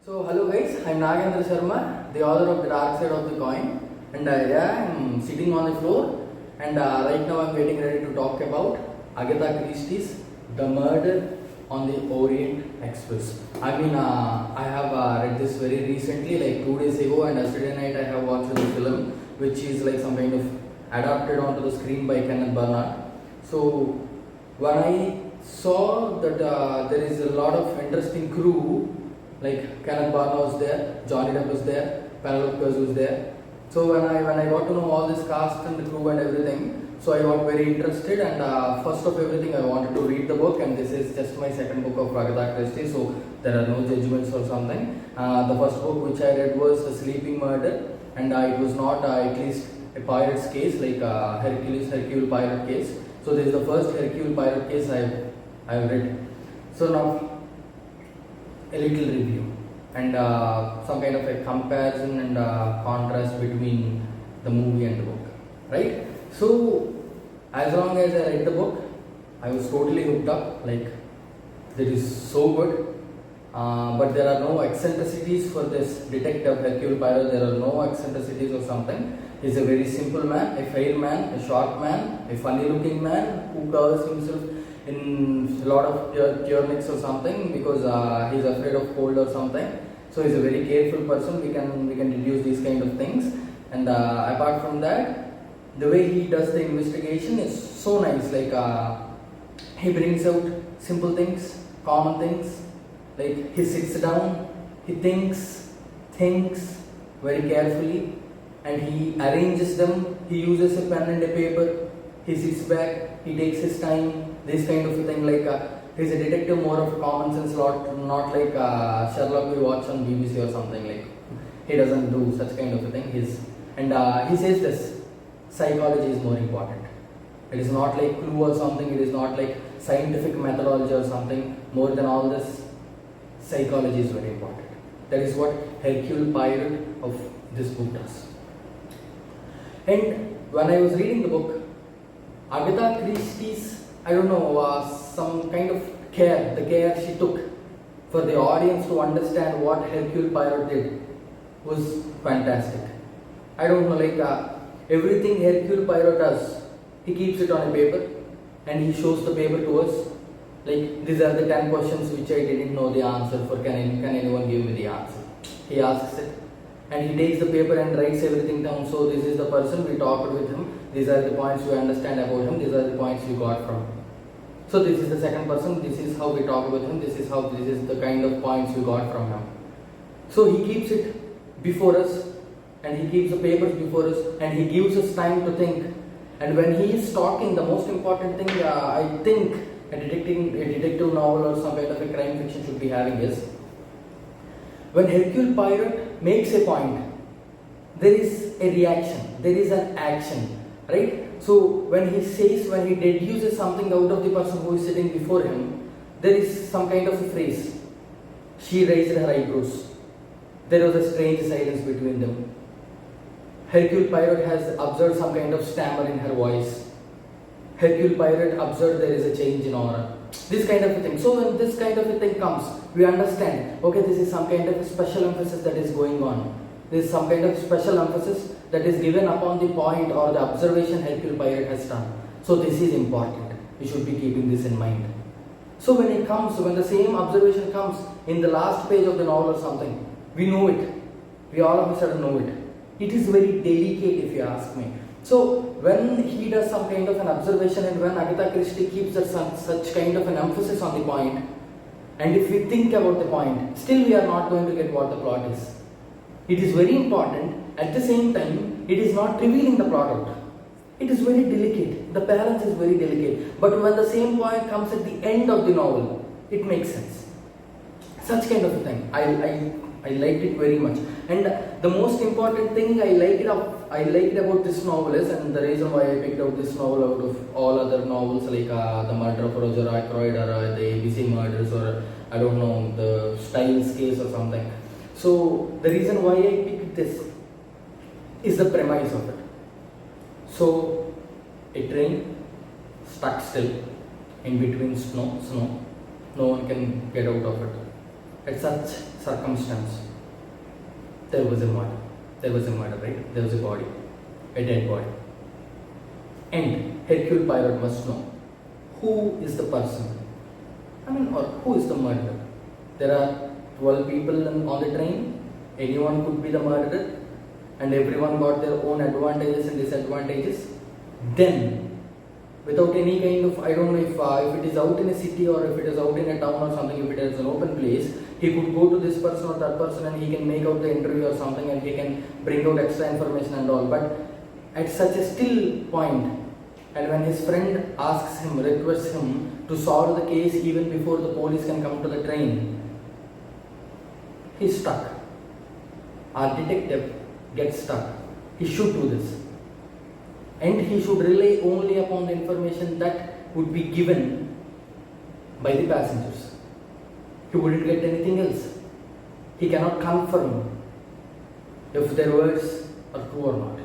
So hello guys, I'm Nagendra Sarma, the author of The Dark Side of the Coin, and I'm sitting on the floor, and right now I'm getting ready to talk about Agatha Christie's The Murder on the Orient Express. I have read this very recently, like 2 days ago, and yesterday night I have watched the film, which is like some kind of adapted onto the screen by Kenneth Branagh. So when I saw that there is a lot of interesting crew, like Kenneth Branagh was there, Johnny Depp was there, Penelope Cruz was there. So when I got to know all this cast and the crew and everything, so I got very interested, and first of everything I wanted to read the book, and this is just my second book of Agatha Christie, so there are no judgments or something. The first book which I read was The Sleeping Murder, and it was not at least a pirate's case, like Hercule pirate case. So this is the first Hercule pirate case I've read. So now a little review and some kind of a comparison and contrast between the movie and the book, right? So as long as I read the book, I was totally hooked up. Like, it is so good, but there are no eccentricities for this detective Hercule Poirot. There are no eccentricities or something. He's a very simple man, a fair man, a short man, a funny looking man who covers himself in a lot of tunics or something because he's afraid of cold or something. So he's a very careful person. We can deduce these kind of things. And apart from that, the way he does the investigation is so nice. Like he brings out simple things, common things. Like he sits down, he thinks very carefully, and he arranges them. He uses a pen and a paper. He sits back, he takes his time. This kind of a thing, like he's a detective, more of a common sense lot, not like Sherlock we watch on BBC or something. Like he doesn't do such kind of a thing. He says this: psychology is more important. It is not like clue or something. It is not like scientific methodology or something. More than all this, psychology is very important. That is what Hercule Poirot of this book does. And when I was reading the book, Agatha Christie's, I don't know, some kind of care, the care she took for the audience to understand what Hercule Poirot did was fantastic. I don't know, like everything Hercule Poirot does, he keeps it on a paper and he shows the paper to us. Like, these are the 10 questions which I didn't know the answer for. Can anyone give me the answer? He asks it. And he takes the paper and writes everything down. So this is the person, we talked with him. These are the points we understand about him. These are the points we got from him. So this is the second person. This is how we talk with him. This is the kind of points we got from him. So he keeps it before us, and he keeps the papers before us, and he gives us time to think. And when he is talking, the most important thing I think a detective novel or some kind of a crime fiction should be having is, when Hercule Poirot makes a point, there is a reaction, there is an action, right? So when he deduces something out of the person who is sitting before him, there is some kind of a phrase. She raised her eyebrows. There was a strange silence between them. Hercule Poirot has observed some kind of stammer in her voice. Hercule Poirot observed there is a change in aura. This kind of a thing. So when this kind of a thing comes, we understand, okay, this is some kind of a special emphasis that is going on. This is some kind of special emphasis that is given upon the point or the observation Hercule Poirot has done. So this is important. We should be keeping this in mind. So when the same observation comes in the last page of the novel or something, we know it. We all of a sudden know it. It is very delicate, if you ask me. So when he does some kind of an observation, and when Agatha Christie keeps such kind of an emphasis on the point, and if we think about the point, still we are not going to get what the plot is. It is very important. At the same time, it is not revealing the plot out. It is very delicate. The balance is very delicate. But when the same point comes at the end of the novel, it makes sense. Such kind of a thing. I liked it very much. And the most important thing I liked about this novel is, and the reason why I picked out this novel out of all other novels like The Murder of Roger Ackroyd or the ABC Murders or I don't know, the Styles case or something. So the reason why I picked this is the premise of it. So a train stuck still in between snow. No one can get out of it. at such circumstance, there was a murder. There was a murder, right? There was a body, a dead body. And Hercule Poirot must know who is the person. Or who is the murderer? There are 12 people on the train. Anyone could be the murderer, and everyone got their own advantages and disadvantages. Then, without any kind of, I don't know if it is out in a city or if it is out in a town or something, if it is an open place, he could go to this person or that person and he can make out the interview or something and he can bring out extra information and all. But at such a still point, and when his friend asks him, requests him to solve the case even before the police can come to the train, he's stuck. Our detective gets stuck. He should do this. And he should rely only upon the information that would be given by the passengers. He wouldn't get anything else. He cannot confirm if their words are true or not.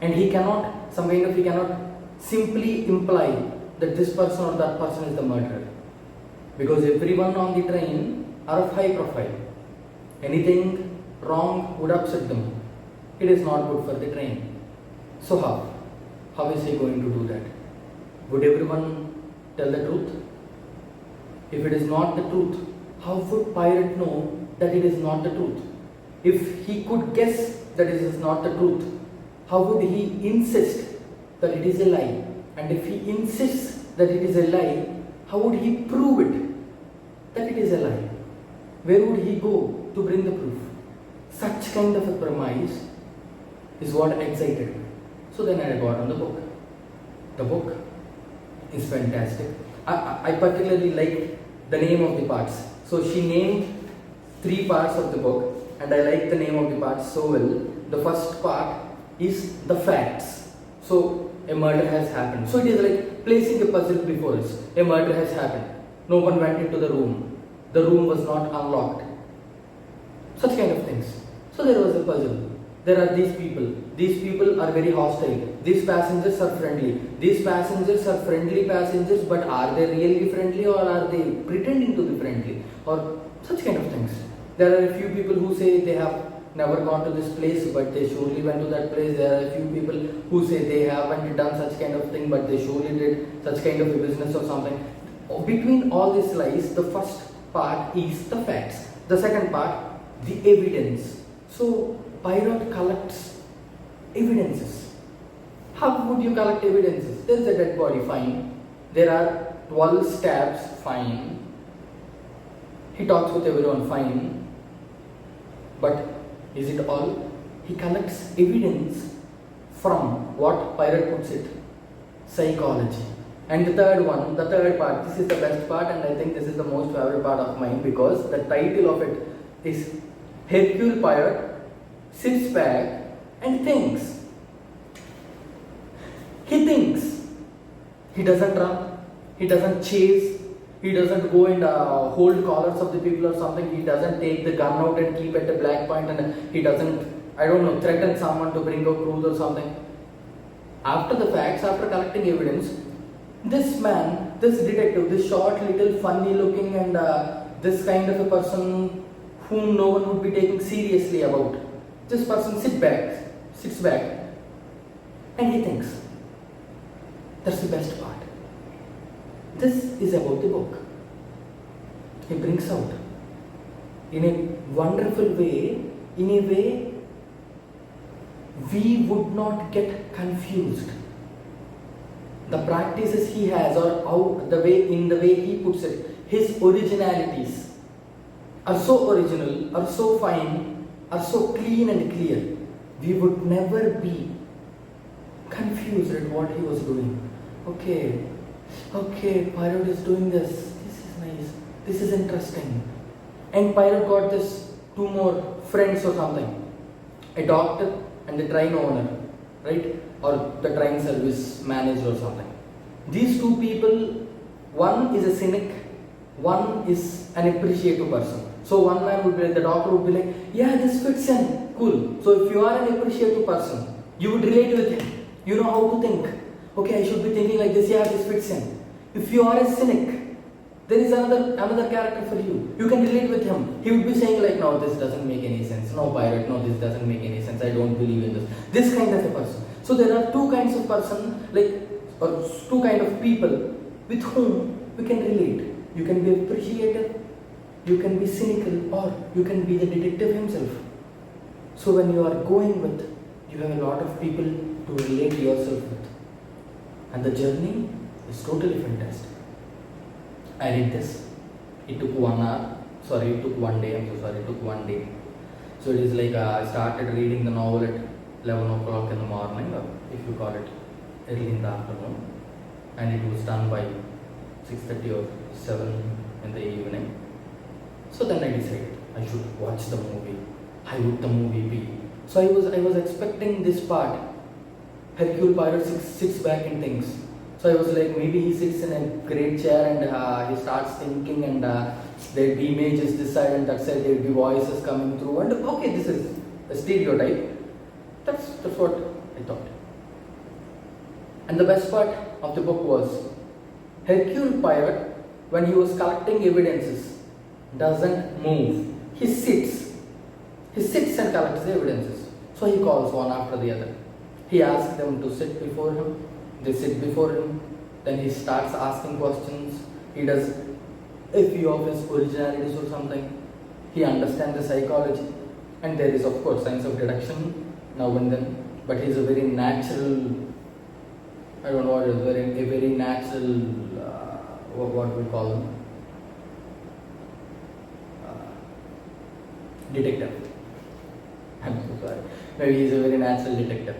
And he cannot simply imply that this person or that person is the murderer. Because everyone on the train are of high profile. Anything wrong would upset them. It is not good for the train. So how is he going to do that? Would everyone tell the truth? If it is not the truth, how would Poirot know that it is not the truth? If he could guess that it is not the truth, how would he insist that it is a lie? And if he insists that it is a lie, how would he prove it that it is a lie? Where would he go to bring the proof? Such kind of a premise is what excited me. So then I got on the book. The book is fantastic. I particularly liked the name of the parts. So she named 3 parts of the book and I like the name of the parts so well. The first part is the facts. So a murder has happened. So it is like placing a puzzle before us. A murder has happened. No one went into the room. The room was not unlocked. Such kind of things. So there was a puzzle. There are these people. These people are very hostile. These passengers are friendly. These passengers are friendly passengers, but are they really friendly or are they pretending to be friendly? Or such kind of things. There are a few people who say they have never gone to this place, but they surely went to that place. There are a few people who say they haven't done such kind of thing, but they surely did such kind of a business or something. Between all these lies, the first part is the facts. The second part, the evidence. So Poirot collects evidences. How would you collect evidences? There is a dead body, fine. There are 12 stabs, fine. He talks with everyone, fine. But is it all? He collects evidence from what Poirot puts it, psychology. And the third part, this is the best part and I think this is the most favorite part of mine because the title of it is Hercule Poirot sits back and thinks. He thinks. He doesn't run. He doesn't chase. He doesn't go and hold collars of the people or something. He doesn't take the gun out and keep at a black point and he doesn't, threaten someone to bring out truth or something. After the facts, after collecting evidence, this man, this detective, this short, little, funny looking and this kind of a person whom no one would be taking seriously about, this person sits back and he thinks. That's the best part. This is about the book. He brings out in a wonderful way, in a way we would not get confused. The practices he has or in the way he puts it, his originalities are so original, are so fine, are so clean and clear. We would never be confused at what he was doing. Okay, Poirot is doing this. This is nice. This is interesting. And Poirot got this 2 more friends or something. A doctor and the train owner, right? Or the train service manager or something. These 2 people, one is a cynic, one is an appreciative person. So one man would be like, the doctor would be like, yeah, this fits in, cool. So if you are an appreciative person, you would relate with him. You know how to think. Okay, I should be thinking like this, yeah, this fits in. If you are a cynic, There is another character for you. You can relate with him. He would be saying like, no, this doesn't make any sense. No, pirate, no, this doesn't make any sense. I don't believe in this. This kind of a person. So there are two kinds of person, or two kind of people with whom we can relate. You can be appreciative, you can be cynical, or you can be the detective himself. So when you are going with, you have a lot of people to relate yourself with. And the journey is totally fantastic. I read this. It took 1 hour. Sorry, it took 1 day. I'm so sorry. It took 1 day. So it is like I started reading the novel at 11 o'clock in the morning, or if you call it early in the afternoon, and it was done by 6:30 or 7 in the evening. So then I decided I should watch the movie. How would the movie be? So I was expecting this part. Hercule Poirot sits back and thinks. So I was like, maybe he sits in a great chair and he starts thinking, and there'll be images this side and that side, there'll be voices coming through, and okay, this is a stereotype. That's what I thought. And the best part of the book was Hercule Poirot, when he was collecting evidences, doesn't move. He sits and collects the evidences. So he calls one after the other. He asks them to sit before him. They sit before him. Then he starts asking questions. He does a few of his originalities or something. He understands the psychology. And there is, of course, science of deduction now and then. But he's a very natural, I don't know what it is, a very natural, what we call him, detective. I'm so sorry. Maybe he's a very natural detective.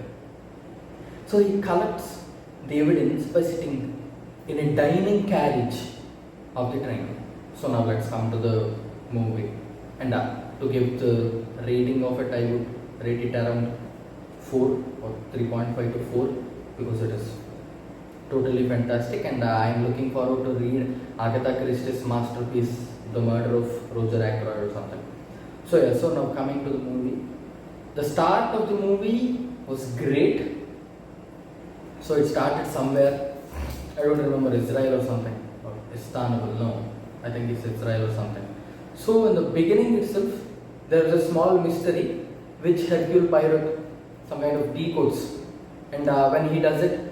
So he collects the evidence by sitting in a dining carriage of the train. So now let's come to the movie. And to give the rating of it, I would rate it around 4 or 3.5 to 4, because it is totally fantastic, and I am looking forward to read Agatha Christie's masterpiece, The Murder of Roger Ackroyd or something. So yeah, so now coming to the movie. The start of the movie was great. So it started somewhere, I don't remember, Israel or something, or Istanbul, no, I think it's Israel or something. So in the beginning itself, there is a small mystery which Hercule Poirot some kind of decodes, and when he does it,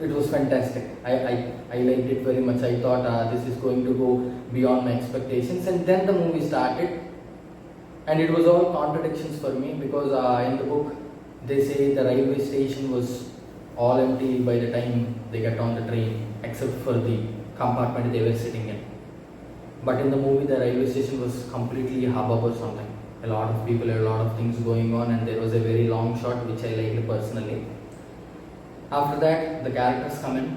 it was fantastic. I liked it very much. I thought this is going to go beyond my expectations, and then the movie started, and it was all contradictions for me, because in the book they say the railway station was all empty by the time they get on the train, except for the compartment they were sitting in. But in the movie, the railway station was completely hubbub or something. A lot of people, a lot of things going on, and there was a very long shot which I liked personally. After that, the characters come in.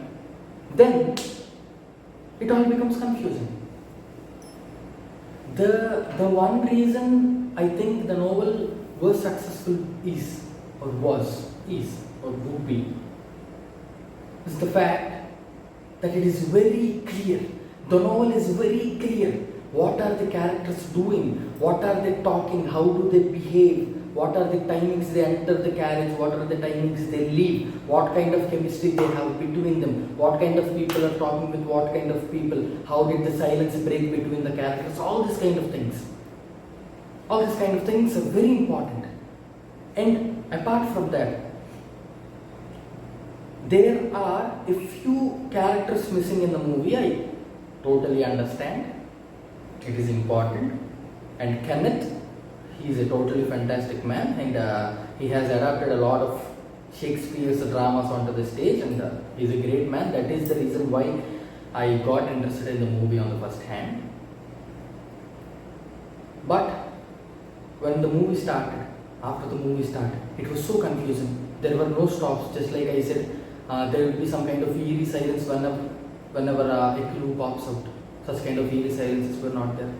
Then it all becomes confusing. The one reason I think the novel was successful would be the fact that it is very clear. The novel is very clear. What are the characters doing? What are they talking? How do they behave? What are the timings they enter the carriage? What are the timings they leave? What kind of chemistry they have between them? What kind of people are talking with what kind of people? How did the silence break between the characters? All these kind of things. All these kind of things are very important. And apart from that, there are a few characters missing in the movie. I totally understand. It is important. And Kenneth, he is a totally fantastic man, and he has adapted a lot of Shakespeare's dramas onto the stage, and he is a great man. That is the reason why I got interested in the movie on the first hand. But when the movie started, after the movie started, it was so confusing. There were no stops, just like I said. There will be some kind of eerie silence whenever a clue pops out. Such kind of eerie silences were not there.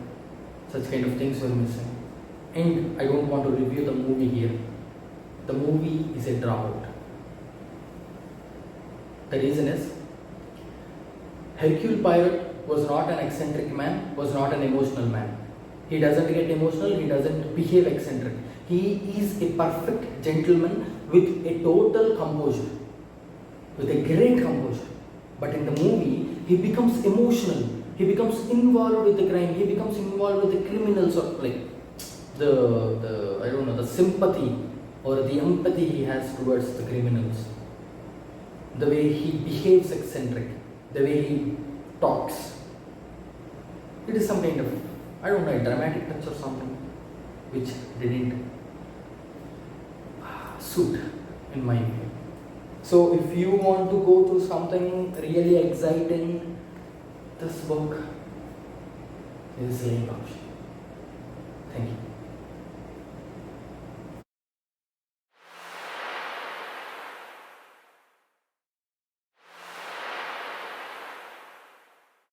Such kind of things were missing. And I don't want to review the movie here. The movie is a dropout. The reason is, Hercule Poirot was not an eccentric man, was not an emotional man. He doesn't get emotional, he doesn't behave eccentric. He is a perfect gentleman with a total composure, with a great composure. But in the movie, he becomes emotional. He becomes involved with the crime. He becomes involved with the criminals, or like the I don't know, the sympathy or the empathy he has towards the criminals. The way he behaves eccentric, the way he talks. It is some kind of, I don't know, a dramatic touch or something which didn't suit in my view. So if you want to go through something really exciting, this book is a option. Thank you.